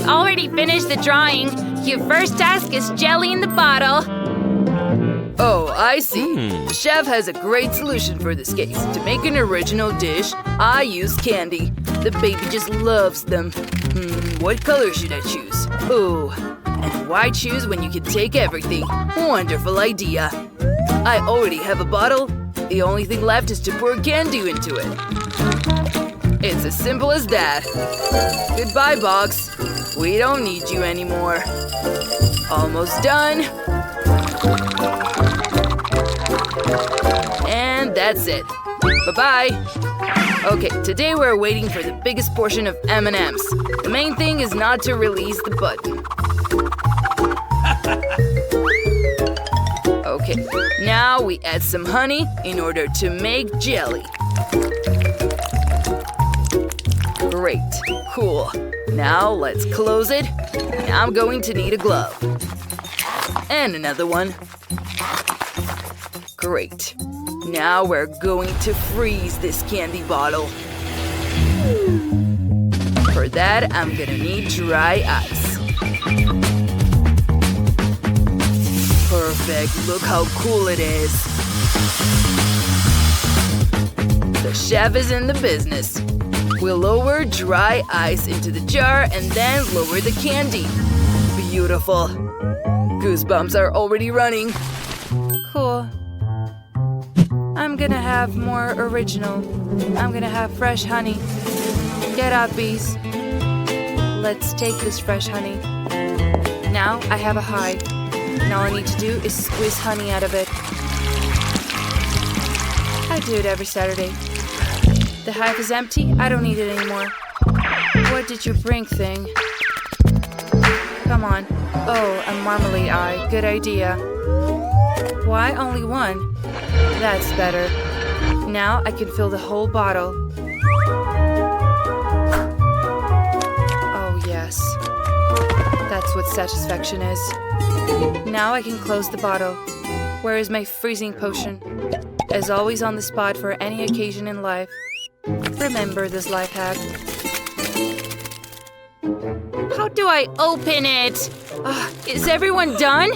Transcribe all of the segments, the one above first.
already finished the drawing. Your first task is jelly in the bottle. Oh, I see. The chef has a great solution for this case. To make an original dish, I use candy. The baby just loves them. What color should I choose? Oh, and why choose when you can take everything? Wonderful idea. I already have a bottle. The only thing left is to pour candy into it. It's as simple as that. Goodbye, box. We don't need you anymore. Almost done. And that's it. Bye-bye. Okay, today we're waiting for the biggest portion of M&Ms. The main thing is not to release the button. Okay, now we add some honey in order to make jelly. Great, cool. Now let's close it. Now I'm going to need a glove. And another one. Great. Now we're going to freeze this candy bottle. For that, I'm gonna need dry ice. Perfect. Look how cool it is. The chef is in the business. We'll lower dry ice into the jar and then lower the candy. Beautiful. Goosebumps are already running. Cool. I'm gonna have more original. I'm gonna have fresh honey. Get out, bees. Let's take this fresh honey. Now I have a hive. And all I need to do is squeeze honey out of it. I do it every Saturday. The hive is empty. I don't need it anymore. What did you bring, thing? Come on. Oh, a marmalade eye. Good idea. Why only one? That's better. Now I can fill the whole bottle. Oh, yes. That's what satisfaction is. Now I can close the bottle. Where is my freezing potion? As always on the spot for any occasion in life. Remember this life hack. How do I open it? Is everyone done?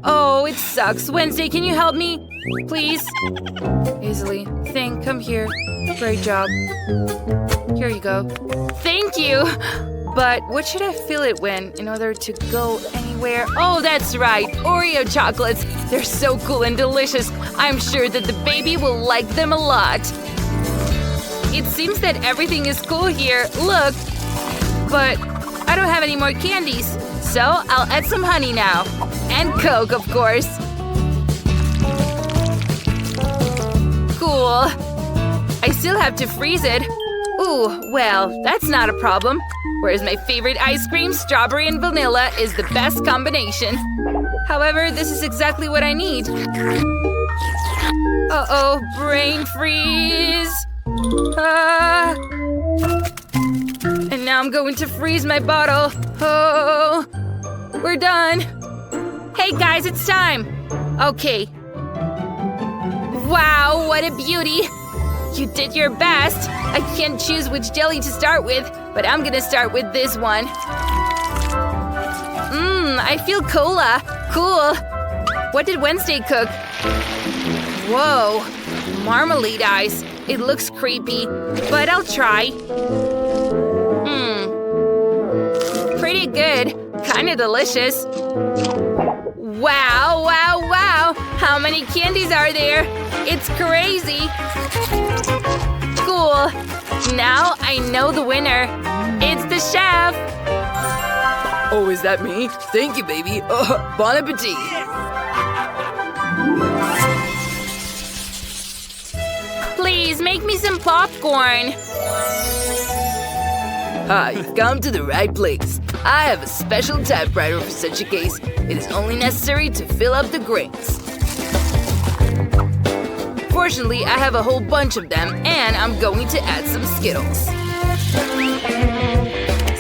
Oh, it sucks. Wednesday, can you help me? Please? Easily. Thing, come here. Great job. Here you go. Thank you. But what should I fill it with in order to go anywhere? Oh, that's right. Oreo chocolates. They're so cool and delicious. I'm sure that the baby will like them a lot. It seems that everything is cool here. Look. But I don't have any more candies. So I'll add some honey now. And Coke, of course. Cool. I still have to freeze it. Ooh, well, that's not a problem. Whereas my favorite ice cream, strawberry and vanilla, is the best combination. However, this is exactly what I need. Uh-oh, brain freeze. And now I'm going to freeze my bottle. Oh, we're done. Hey guys, it's time. Okay. Wow, what a beauty. You did your best. I can't choose which jelly to start with, but I'm gonna start with this one. I feel cola. Cool. What did Wednesday cook? Whoa, marmalade ice. It looks creepy, but I'll try. Pretty good. Kinda delicious. Wow, wow, wow. How many candies are there? It's crazy. Cool. Now I know the winner. It's the chef. Oh, is that me? Thank you, baby. Bon appetit. Please make me some popcorn. You've come to the right place. I have a special typewriter for such a case. It is only necessary to fill up the grains. Fortunately, I have a whole bunch of them, and I'm going to add some Skittles.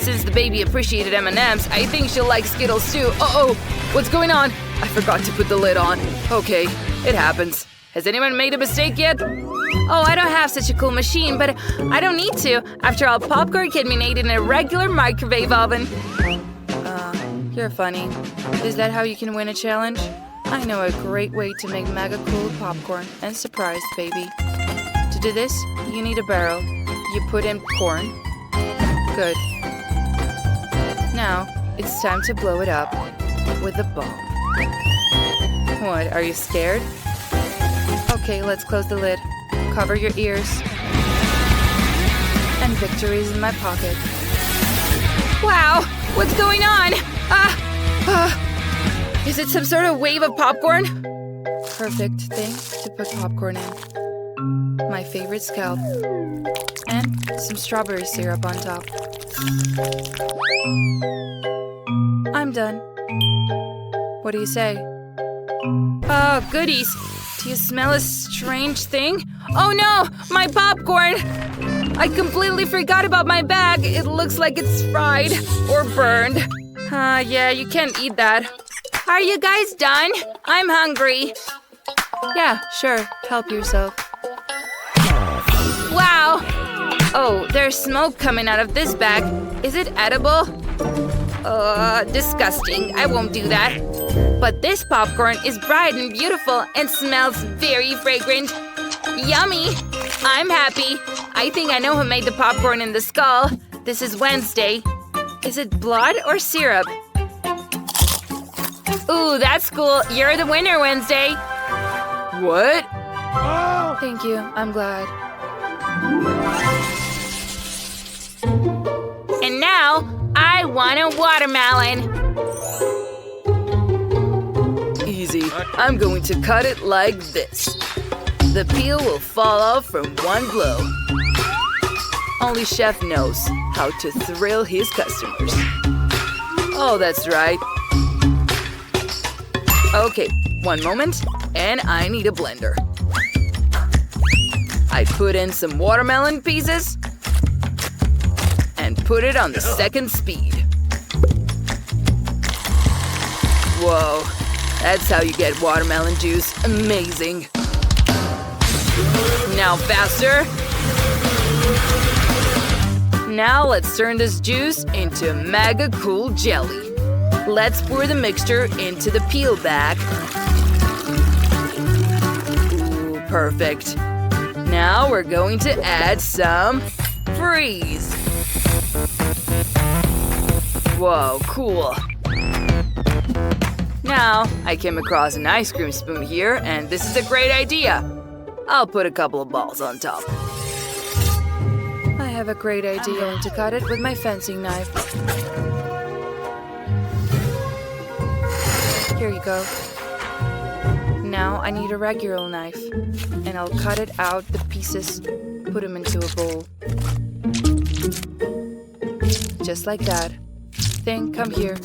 Since the baby appreciated M&Ms, I think she'll like Skittles too. Uh-oh, what's going on? I forgot to put the lid on. Okay, it happens. Has anyone made a mistake yet? Oh, I don't have such a cool machine, but I don't need to. After all, popcorn can be made in a regular microwave oven. You're funny. Is that how you can win a challenge? I know a great way to make mega cool popcorn and surprise baby. To do this, you need a barrel. You put in corn. Good. Now, it's time to blow it up with a bomb. What, are you scared? Okay, let's close the lid. Cover your ears. And victory's in my pocket. Wow, what's going on? Is it some sort of wave of popcorn? Perfect thing to put popcorn in. My favorite scalp. And some strawberry syrup on top. I'm done. What do you say? Oh, goodies. Do you smell a strange thing? Oh no, my popcorn! I completely forgot about my bag. It looks like it's fried or burned. Yeah, you can't eat that. Are you guys done? I'm hungry. Yeah, sure. Help yourself. Wow! Oh, there's smoke coming out of this bag. Is it edible? Disgusting. I won't do that. But this popcorn is bright and beautiful and smells very fragrant. Yummy! I'm happy. I think I know who made the popcorn in the skull. This is Wednesday. Is it blood or syrup? Ooh, that's cool. You're the winner, Wednesday. What? Thank you. I'm glad. And now, I want a watermelon. Easy. I'm going to cut it like this. The peel will fall off from one blow. Only Chef knows how to thrill his customers. Oh, that's right. Okay, one moment, and I need a blender. I put in some watermelon pieces and put it on the second speed. Whoa, that's how you get watermelon juice. Amazing. Now faster. Now let's turn this juice into mega cool jelly. Let's pour the mixture into the peel bag. Ooh, perfect. Now we're going to add some freeze. Whoa, cool. Now, I came across an ice cream spoon here, and this is a great idea. I'll put a couple of balls on top. I have a great idea. I'm going to cut it with my fencing knife. Here you go. Now I need a regular knife, and I'll cut it out the pieces, put them into a bowl. Just like that. Thing, come here.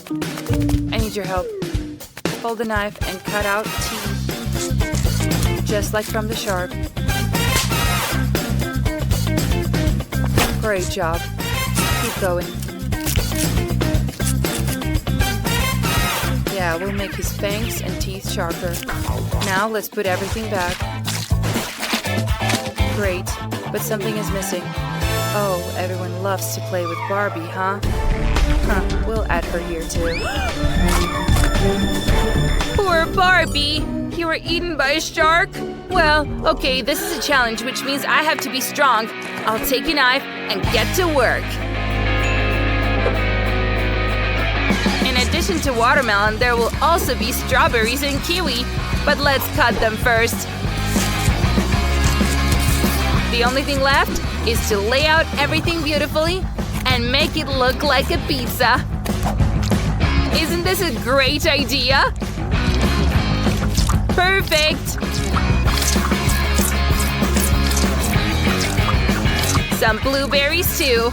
I need your help. Hold the knife and cut out teeth. Just like from the shark. Great job. Keep going. Yeah, we'll make his fangs and teeth sharper. Now let's put everything back. Great, but something is missing. Oh, everyone loves to play with Barbie, huh? Huh, we'll add her here too. Poor Barbie! You were eaten by a shark? Well, okay, this is a challenge, which means I have to be strong. I'll take a knife and get to work. In addition to watermelon, there will also be strawberries and kiwi. But let's cut them first. The only thing left is to lay out everything beautifully and make it look like a pizza. Isn't this a great idea? Perfect! Some blueberries too.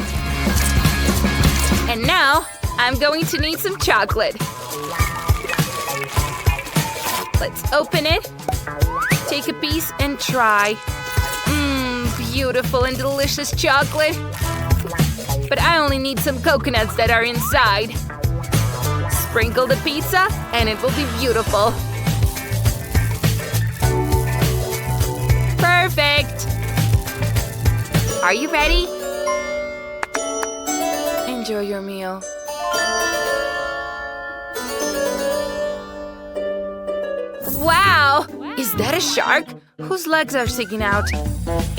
And now, I'm going to need some chocolate. Let's open it. Take a piece and try. Beautiful and delicious chocolate. But I only need some coconuts that are inside. Sprinkle the pizza and it will be beautiful. Perfect! Are you ready? Enjoy your meal. Wow! Is that a shark? Whose legs are sticking out?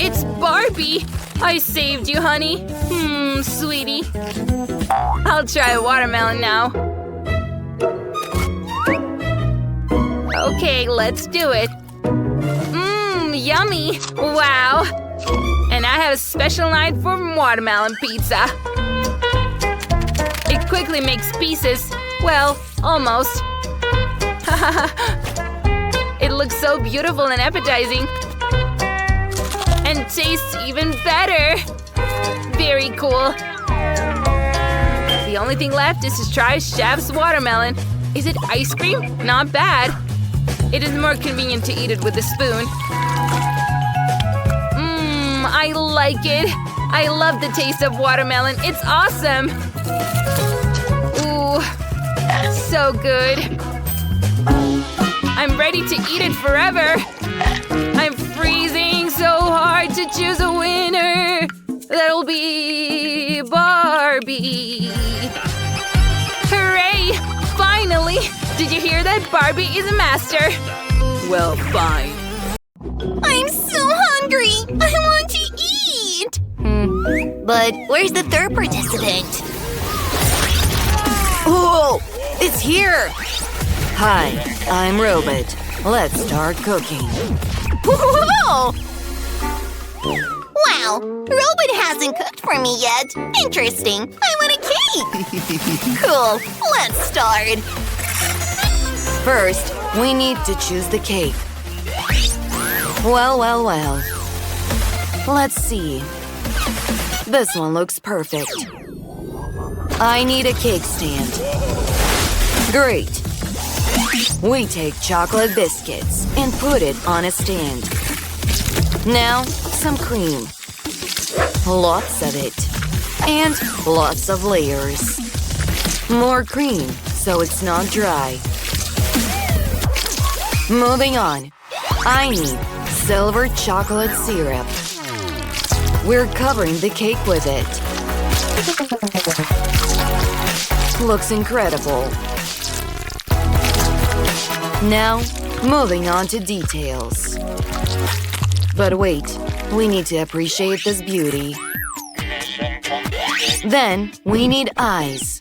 It's Barbie! I saved you, honey. Sweetie. I'll try a watermelon now. Okay, let's do it. Yummy! Wow! And I have a special night for watermelon pizza. It quickly makes pieces. Well, almost. It looks so beautiful and appetizing. And tastes even better. Very cool. The only thing left is to try Chef's watermelon. Is it ice cream? Not bad. It is more convenient to eat it with a spoon. I like it. I love the taste of watermelon. It's awesome. Ooh, so good. I'm ready to eat it forever. I'm freezing so hard to choose a winner. That'll be Barbie. Hooray! Finally! Did you hear that? Barbie is a master. Well, fine. I'm so hungry! I want to eat! But where's the third participant? Oh! It's here! Hi, I'm Robot. Let's start cooking. Whoa! Wow, Robot hasn't cooked for me yet. Interesting. I want a cake! Cool, let's start. First, we need to choose the cake. Well. Let's see. This one looks perfect. I need a cake stand. Great. We take chocolate biscuits and put it on a stand. Now, some cream. Lots of it. And lots of layers. More cream, so it's not dry. Moving on. I need silver chocolate syrup. We're covering the cake with it. Looks incredible. Now, moving on to details. But wait, we need to appreciate this beauty. Then, we need eyes.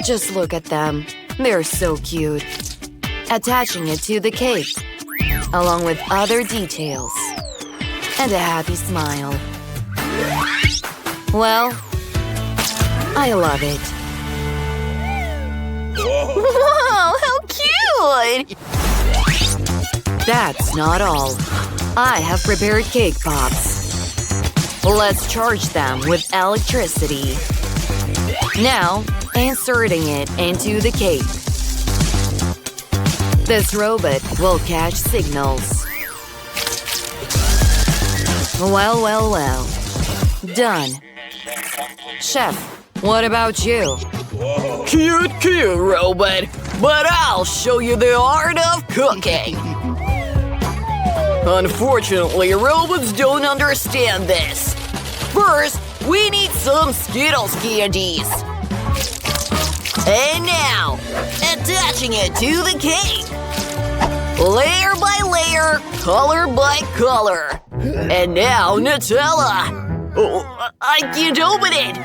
Just look at them. They're so cute. Attaching it to the cake, along with other details. And a happy smile. Well, I love it. Whoa, how cute! That's not all. I have prepared cake pops. Let's charge them with electricity. Now, inserting it into the cake. This robot will catch signals. Well. Done. Chef, what about you? Cute, robot. But I'll show you the art of cooking. Unfortunately, robots don't understand this. First, we need some Skittles candies. And now, attaching it to the cake. Layer by layer, color by color. And now, Nutella. Oh, I can't open it.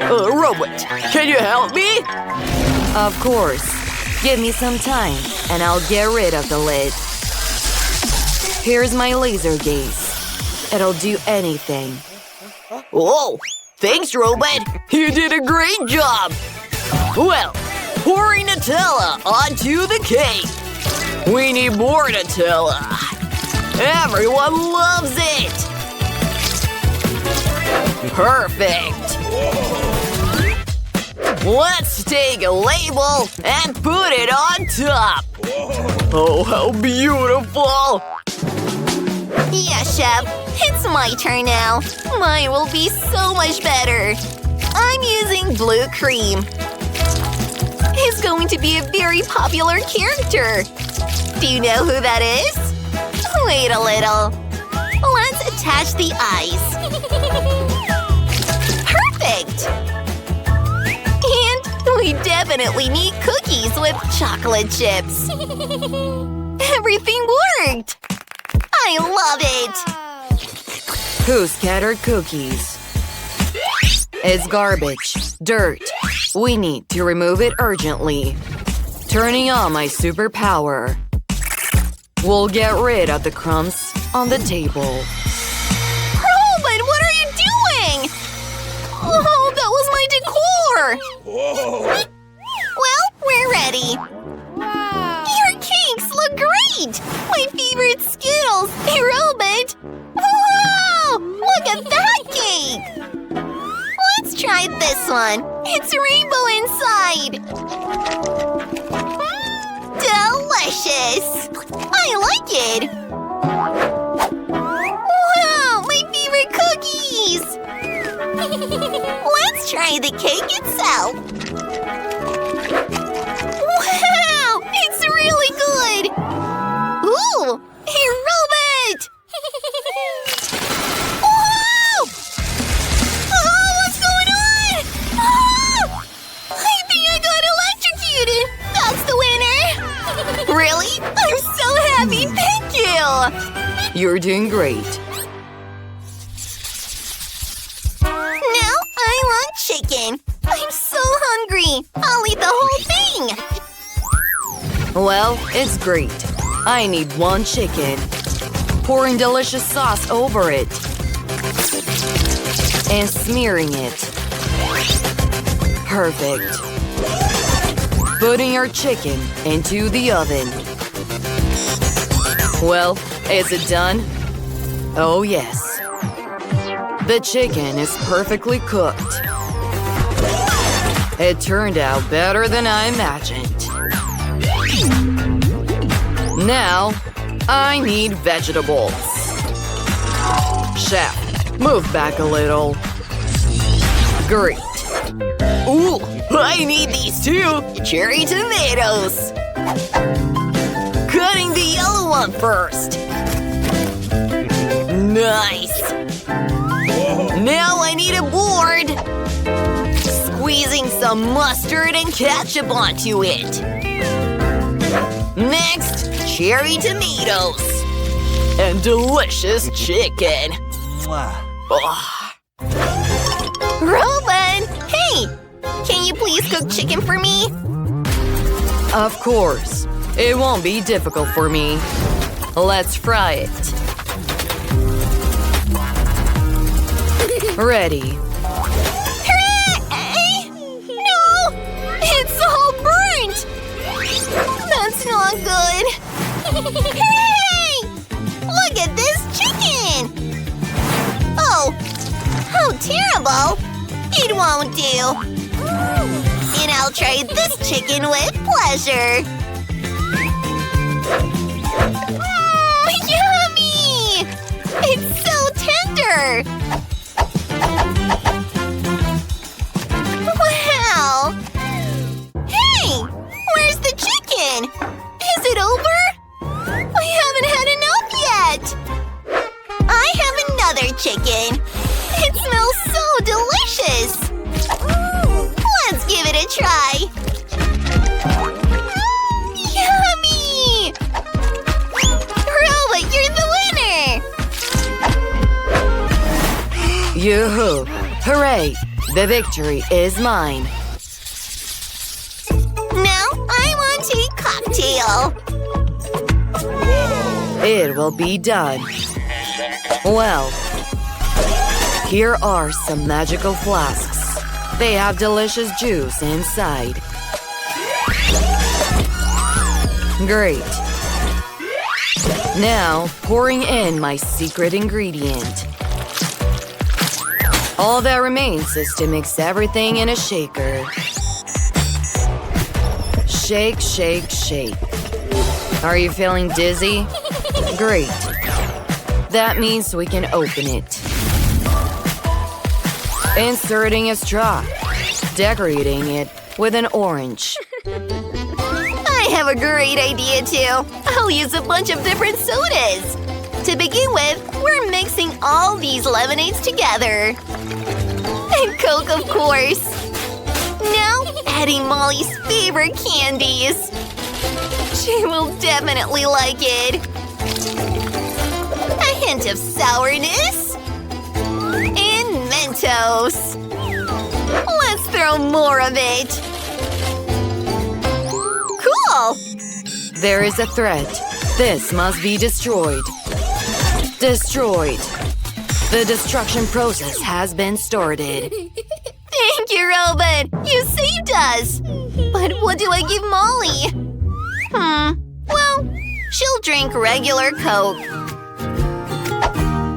Robot, can you help me? Of course. Give me some time, and I'll get rid of the lid. Here's my laser gaze. It'll do anything. Oh, thanks, Robot. You did a great job. Well, pouring Nutella onto the cake. We need more Nutella. Everyone loves it. Perfect. Let's take a label and put it on top. Oh, how beautiful. Yeah, Chef, it's my turn now. Mine will be so much better. I'm using blue cream. He's going to be a very popular character. Do you know who that is? Wait a little. Let's attach the eyes. Perfect! And we definitely need cookies with chocolate chips. Everything worked! I love it! Who scattered cookies? It's garbage. Dirt. We need to remove it urgently. Turning on my superpower. We'll get rid of the crumbs on the table. Robin, what are you doing? Oh, that was my decor! Whoa! Well, we're ready. Your cakes look great! My favorite Skittles! Hey, Robot! Wow! Look at that cake! Let's try this one. It's rainbow inside. Delicious! I like it! Wow! My favorite cookies! Let's try the cake itself. Wow! It's really good! Ooh! Hey, Robot! Wow! Oh, what's going on? Oh! I think I got electrocuted! That's the winner! Really? I'm so happy! Thank you! You're doing great. Now I want chicken! I'm so hungry! I'll eat the whole thing! Well, it's great. I need one chicken. Pouring delicious sauce over it. And smearing it. Perfect. Putting our chicken into the oven. Well, is it done? Oh, yes. The chicken is perfectly cooked. It turned out better than I imagined. Now, I need vegetables. Chef, move back a little. Great. Ooh! I need these too! Cherry tomatoes! Cutting the yellow one first. Nice! Now I need a board! Squeezing some mustard and ketchup onto it. Next, cherry tomatoes. And delicious chicken. Roman! Hey! Can you please cook chicken for me? Of course. It won't be difficult for me. Let's fry it. Ready. Hooray! No! It's all burnt! That's not good. Hooray! Look at this chicken! Oh, how terrible! It won't do. And I'll try this chicken with pleasure. Yummy! It's so tender! Wow! Hey! Where's the chicken? Is it over? I haven't had enough yet! I have another chicken! It smells so delicious! Let's give it a try! Yummy! Robot, you're the winner! Yoo-hoo! Hooray! The victory is mine. Now I want a cocktail! It will be done. Well, here are some magical flasks. They have delicious juice inside. Great. Now, pouring in my secret ingredient. All that remains is to mix everything in a shaker. Shake, shake, shake. Are you feeling dizzy? Great. That means we can open it. Inserting a straw. Decorating it with an orange. I have a great idea too! I'll use a bunch of different sodas! To begin with, we're mixing all these lemonades together. And Coke, of course! Now, adding Molly's favorite candies. She will definitely like it. A hint of sourness. And Mentos. Let's throw more of it. Cool! There is a threat. This must be destroyed. Destroyed. The destruction process has been started. Thank you, Robot. You saved us. But what do I give Molly? Well, she'll drink regular Coke.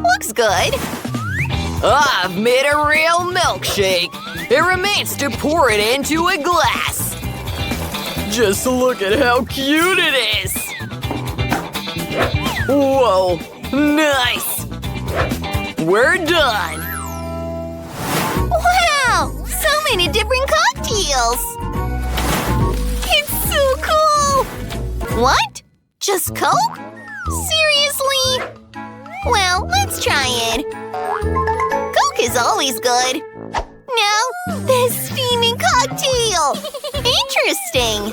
Looks good. I've made a real milkshake. It remains to pour it into a glass. Just look at how cute it is. Whoa, nice. We're done. Wow, so many different cocktails. It's so cool. What? Just Coke? Seriously? Well, let's try it. Coke is always good. Now, this steaming cocktail. Interesting.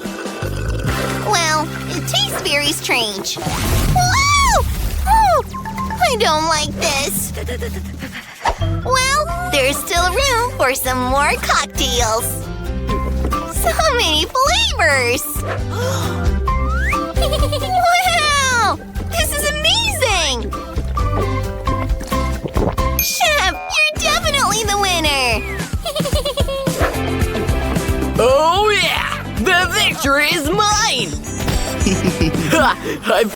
Well, it tastes very strange. Whoa! Oh, I don't like this. Well, there's still room for some more cocktails. So many flavors. Wow! This is amazing! Chef, you're definitely the winner! Oh yeah! The victory is mine! Ha! I've